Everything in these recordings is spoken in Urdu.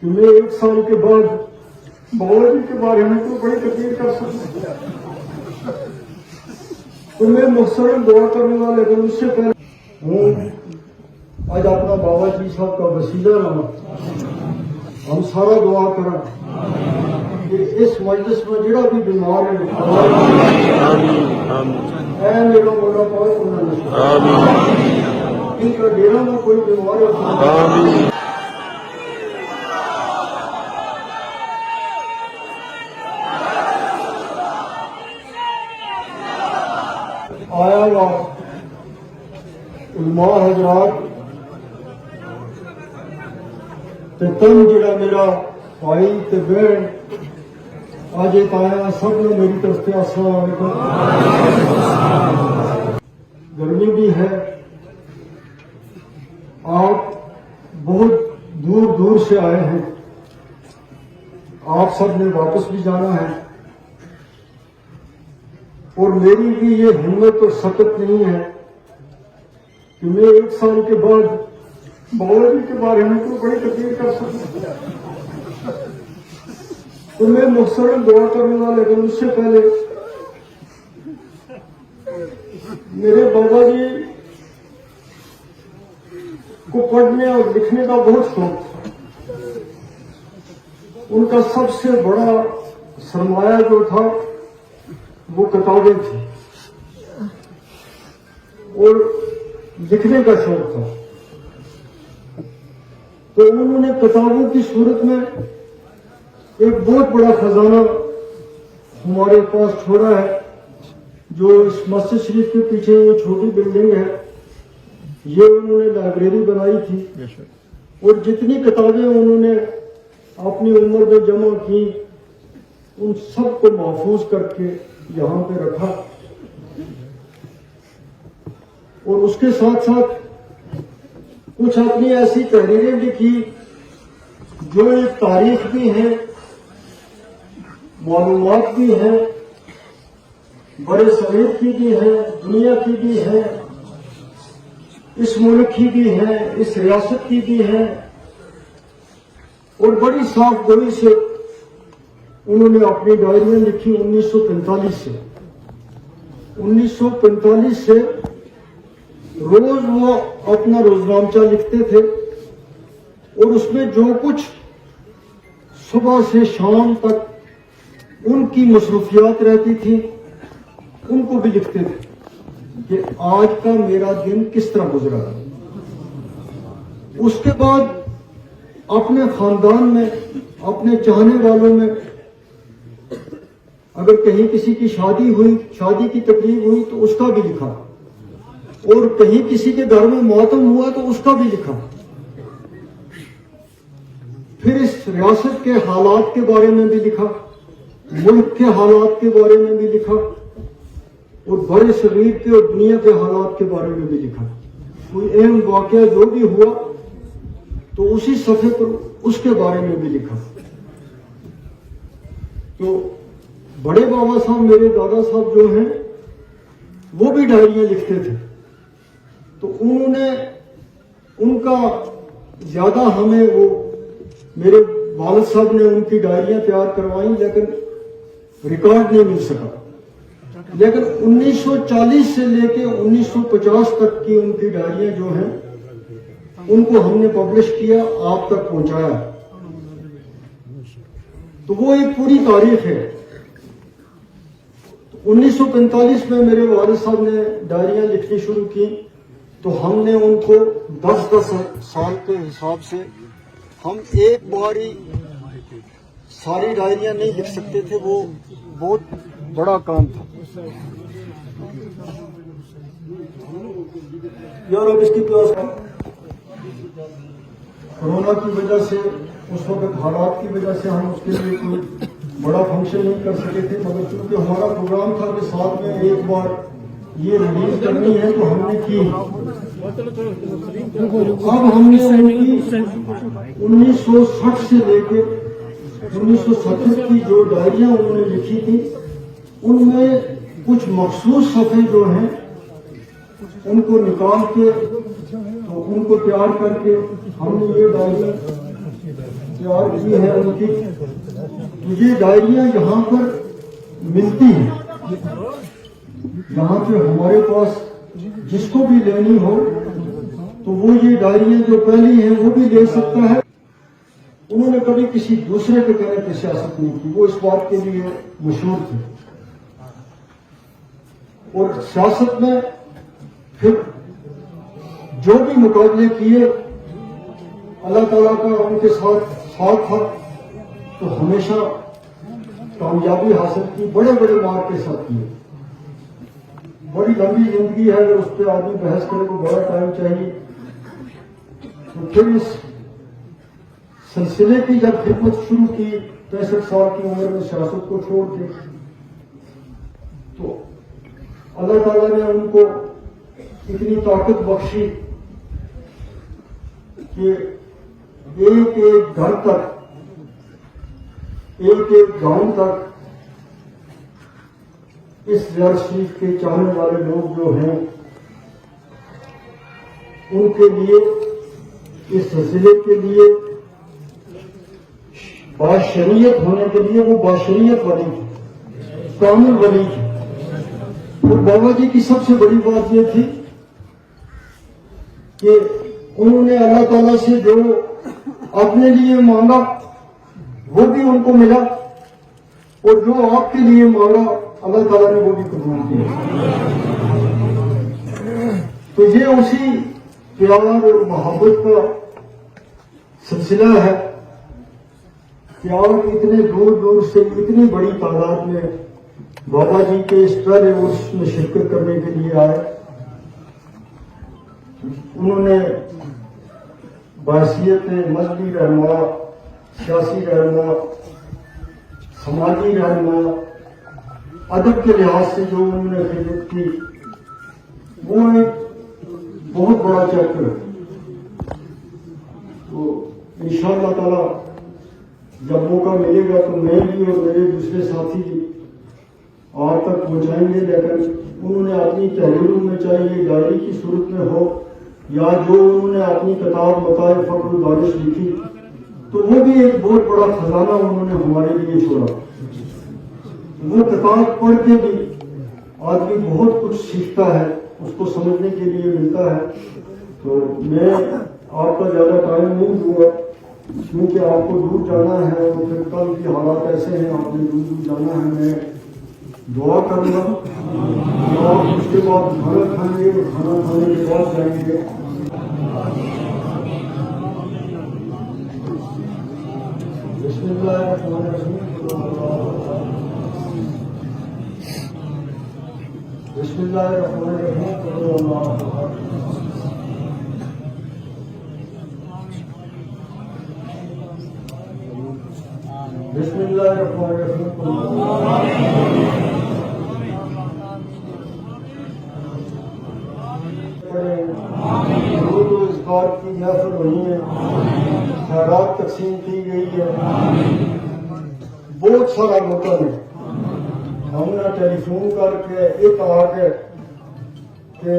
کہ میں 1 سال کے بعد بابا جی کے بارے میں تو بڑی تقریر کر سکتا ہوں، تو میں مختصراً دعا کروں گا، لیکن اس سے پہلے ہوں آج اپنا بابا جی صاحب کا وسیلہ رہا ہم سارا دعا کریں کہ اس مجلس میں جڑا بھی بیمار ہے اے میرا مولا پاک انہوں نے ان کا ڈیرا میں کوئی بیمار ہے آیا گا علماء حضرات تے تم جڑا میرا بھائی تے بہن آج ایک آیا سب نے میری طرف سے السلام علیکم۔ گرمی بھی ہے، آپ بہت دور دور سے آئے ہیں، آپ سب نے واپس بھی جانا ہے، اور میری بھی یہ ہمت اور سخت نہیں ہے کہ میں 1 سال کے بعد بابا جی کے بارے میں تو بڑی تقریر کر سکتا ہوں، تو میں مختصراً دعا کروں گا، لیکن اس سے پہلے میرے بابا جی کو پڑھنے اور لکھنے کا بہت شوق تھا۔ ان کا سب سے بڑا سرمایہ جو تھا وہ کتابیں تھیں اور لکھنے کا شوق تھا، تو انہوں نے کتابوں کی صورت میں ایک بہت بڑا خزانہ ہمارے پاس چھوڑا ہے، جو اس مسجد شریف کے پیچھے یہ چھوٹی بلڈنگ ہے، یہ انہوں نے لائبریری بنائی تھی، اور جتنی کتابیں انہوں نے اپنی عمر میں جمع کی ان سب کو محفوظ کر کے یہاں پہ رکھا، اور اس کے ساتھ ساتھ کچھ اپنی ایسی تحریریں لکھی جو ایک تاریخ بھی ہے، معلومات بھی ہیں، بڑے صغیر کی بھی ہے، دنیا کی بھی ہے، اس ملک کی بھی ہے، اس ریاست کی بھی ہے، اور بڑی صاف گوئی سے انہوں نے اپنی ڈائریاں لکھی 1945 سے 1945 سے روز وہ اپنا روزنامچہ لکھتے تھے، اور اس میں جو کچھ صبح سے شام تک ان کی مصروفیات رہتی تھی ان کو بھی لکھتے تھے کہ آج کا میرا دن کس طرح گزرا۔ اس کے بعد اپنے خاندان میں، اپنے چاہنے والوں میں اگر کہیں کسی کی شادی ہوئی، شادی کی تقریب ہوئی تو اس کا بھی لکھا، اور کہیں کسی کے گھر میں ماتم ہوا تو اس کا بھی لکھا، پھر اس ریاست کے حالات کے بارے میں بھی لکھا، ملک کے حالات کے بارے میں بھی لکھا، اور بڑے صغیر کے اور دنیا کے حالات کے بارے میں بھی لکھا۔ کوئی اہم واقعہ جو بھی ہوا تو اسی صفحے پر اس کے بارے میں بھی لکھا۔ تو بڑے بابا صاحب، میرے دادا صاحب جو ہیں، وہ بھی ڈائریاں لکھتے تھے، تو انہوں نے ان کا زیادہ ہمیں وہ میرے والد صاحب نے ان کی ڈائریاں تیار کروائیں، لیکن ریکارڈ نہیں مل سکا، لیکن 1940 سے لے کے 1950 تک کی ان کی ڈائریاں جو ہیں ان کو ہم نے پبلش کیا، آپ تک پہنچایا، تو وہ ایک پوری تاریخ ہے۔ 1945 میں میرے والد صاحب نے ڈائریاں لکھنی شروع کی، تو ہم نے ان کو 10 سال کے حساب سے، ہم ایک بار ہی ساری ڈائریاں نہیں لکھ سکتے تھے، وہ بہت بڑا کام تھا۔ یار اب اس کی کلاس کورونا کی وجہ سے، اس وقت حالات کی وجہ سے ہم اس کے لیے کوئی بڑا فنکشن نہیں کر سکے تھے، مگر چونکہ ہمارا پروگرام تھا کہ ساتھ میں ایک بار یہ ریلیز کرنی ہے تو ہم نے کی۔ اب ہم نے ان کی 1960 سے لے کے 1970 کی جو ڈائریاں انہوں نے لکھی تھی، ان میں کچھ مخصوص صفحے جو ہیں ان کو نکال کے، تو ان کو تیار کر کے ہم نے یہ ڈائری تیار کی ہیں ان کی، تو یہ ڈائریاں یہاں پر ملتی ہیں، یہاں پہ ہمارے پاس جس کو بھی لینی ہو تو وہ یہ ڈائریاں جو پہلی ہیں وہ بھی لے سکتا ہے۔ انہوں نے کبھی کسی دوسرے کے کہنے پہ سیاست نہیں کی، وہ اس بات کے لیے مشہور تھے۔ اور سیاست میں پھر جو بھی مقابلے کیے اللہ تعالیٰ کا ان کے ساتھ تھا تو ہمیشہ کامیابی حاصل کی، بڑے بڑے مارک کے ساتھ کیے۔ بڑی لمبی زندگی ہے، اگر اس پہ آدمی بحث کرے تو بڑا ٹائم چاہیے۔ تو پھر اس سلسلے کی جب خدمت شروع کی 65 سال کی عمر میں سیاست کو چھوڑ کے، تو اللہ تعالیٰ نے ان کو اتنی طاقت بخشی کہ ایک ایک گھر تک، ایک ایک گاؤں تک اس زیارت شریف کے چاہنے والے لوگ جو ہیں ان کے لیے، اس سلسلے کے لیے باشریت ہونے کے لیے وہ باشریت والی تھی، کامل والی تھی۔ اور بابا جی کی سب سے بڑی بات یہ تھی کہ انہوں نے اللہ تعالیٰ سے جو اپنے لیے مانگا وہ بھی ان کو ملا، اور جو آپ کے لیے مانگا اللہ تعالیٰ نے وہ بھی قبول کیا۔ تو یہ اسی پیار اور محبت کا سلسلہ ہے کہ آپ اتنے دور دور سے اتنی بڑی تعداد میں بابا جی کے اس پہلے عرس میں شرکت کرنے کے لیے آئے۔ انہوں نے بحیثیت مذہبی رہنما، سیاسی رہنما، سماجی رہنما، ادب کے لحاظ سے جو انہوں نے خدمت کی وہ ایک بہت بڑا چیپٹر ہے۔ تو انشاءاللہ تعالی جب موقع ملے گا تو میں بھی اور میرے دوسرے ساتھی بھی آپ تک پہنچائیں گے، لیکن انہوں نے اپنی تحریروں میں چاہے یہ ڈائری کی صورت میں ہو یا جو انہوں نے اپنی کتاب متاع فخر الدانش لکھی، تو وہ بھی ایک بہت بڑا خزانہ انہوں نے ہمارے لیے چھوڑا۔ وہ کتاب پڑھ کے بھی آدمی بہت کچھ سیکھتا ہے، اس کو سمجھنے کے لیے ملتا ہے۔ تو میں آپ کا زیادہ ٹائم نہیں دوں گا کیونکہ آپ کو دور جانا ہے، تو پھر کل کی حالات ایسے ہیں، آپ نے دور دور جانا ہے۔ میں دعا کروں گا اور اس کے بعد کھانا کھائیں گے، کھانا کھانے کے بعد جائیں گے۔ بسم اللہ الرحمن الرحیم، بسم اللہ الرحمن الرحیم، بسم اللہ الرحمن الرحیم۔ درود و اذکار کی محفل ہوئی ہے، خیرات تقسیم کی گئی ہے، بہت سارا مطلب ہے۔ ہم نے ٹیلی فون کر کے ایک آ کے کہ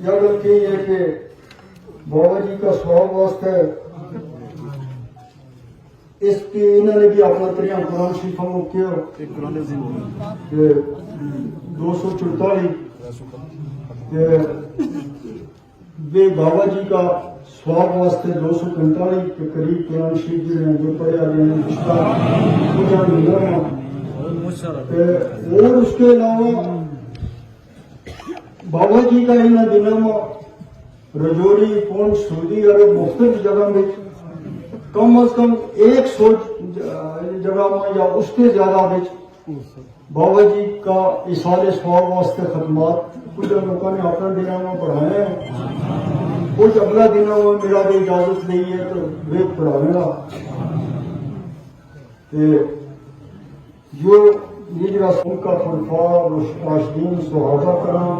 یہ گل کی ہے کہ بابا جی کا سواب واسطے اس کی انہوں نے بھی اپنا طریقہ قرآن شریف ہم کیا کہ 244 بے بابا جی کا سواب واسطے 245 کے قریب قرآن شریف جو ہیں جو پڑھے آگے ہیں پچھلا اور اس کے علاوہ بابا جی کا انہوں دنوں میں رجوری پونچھ سعودی عرب مختلف جگہ میں کم از کم 100 جگہ میں یا اس کے زیادہ بابا جی کا اصال ثواب واسطے خدمات کچھ لوگوں نے اپنا دنوں میں پڑھائے ہیں، کچھ اگلا دنوں میں میرا بھی اجازت نہیں ہے تو وہ پڑھانے گا۔ جو یہ رسول کا خلفاء راشدین صحابہ کرام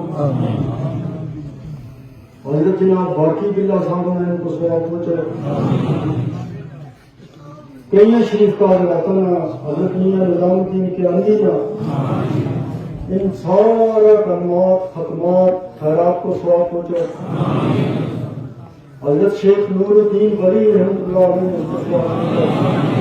حضرت جناب باقی بلّہ صاحب نے ان کو ثواب پہنچے، کئی شریف کا حضرت میاں نظام الدین کے اندینا، ان سارا کلمات ختمات خیرات کو ثواب پہنچے، حضرت شیخ نور الدین ولی رحمۃ اللہ علیہ